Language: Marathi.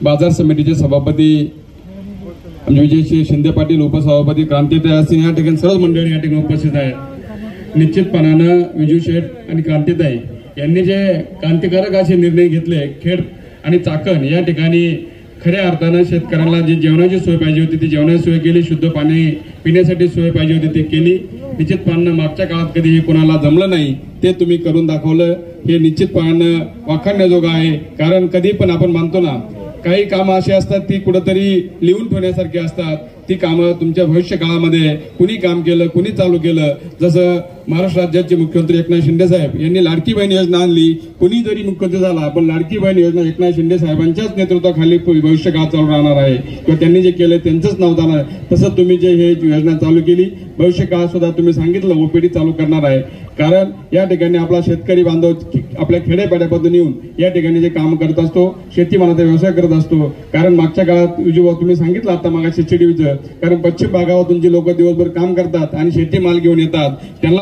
बाजार समितीचे सभापती आमचे विजय शिंदे पाटील, उपसभापती क्रांतीताई असतील, या ठिकाणी सर्व मंडळी या ठिकाणी उपस्थित आहेत। निश्चितपणानं विजू शेठ आणि क्रांतीताई यांनी जे क्रांतिकारक असे निर्णय घेतले, खेड आणि चाकण या ठिकाणी खऱ्या अर्थानं शेतकऱ्यांना जी जेवणाची सोय पाहिजे होती ती जेवणाची सोय केली, शुद्ध पाणी पिण्यासाठी सोय पाहिजे होती ती केली। निश्चितपणानं मागच्या काळात कधी हे कोणाला जमलं नाही, ते तुम्ही करून दाखवलं, हे निश्चितपणानं वाखाणण्याजोगं आहे। कारण कधी पण आपण मानतो ना, काही कामं अशी असतात ती कुठेतरी लिहून ठेवण्यासारखी असतात, ती कामं तुमच्या भविष्य काळामध्ये कुणी काम केलं, कुणी चालू केलं। जसं महाराष्ट्र राज्याचे मुख्यमंत्री एकनाथ शिंदे साहेब यांनी लाडकी बहीण योजना आणली, कुणी जरी मुख्यमंत्री झाला पण लाडकी बहीण योजना एकनाथ शिंदे साहेबांच्याच नेतृत्वाखाली भविष्य काळ चालू राहणार आहे, किंवा त्यांनी जे केलं त्यांचंच नाव जाणार। तसंच तुम्ही जे हे योजना चालू केली, भविष्य काळात सुद्धा तुम्ही सांगितलं ओपीडी चालू करणार आहे। कारण या ठिकाणी आपला शेतकरी बांधव आपल्या खेड्यापाड्यापासून येऊन या ठिकाणी जे काम करत असतो, शेतीमालाचा व्यवसाय करत असतो। कारण मागच्या काळात तुम्ही सांगितलं आता मागा शेतीचं, कारण पश्चिम भागातून जी लोक दिवसभर काम करतात आणि शेतीमाल घेऊन येतात त्यांना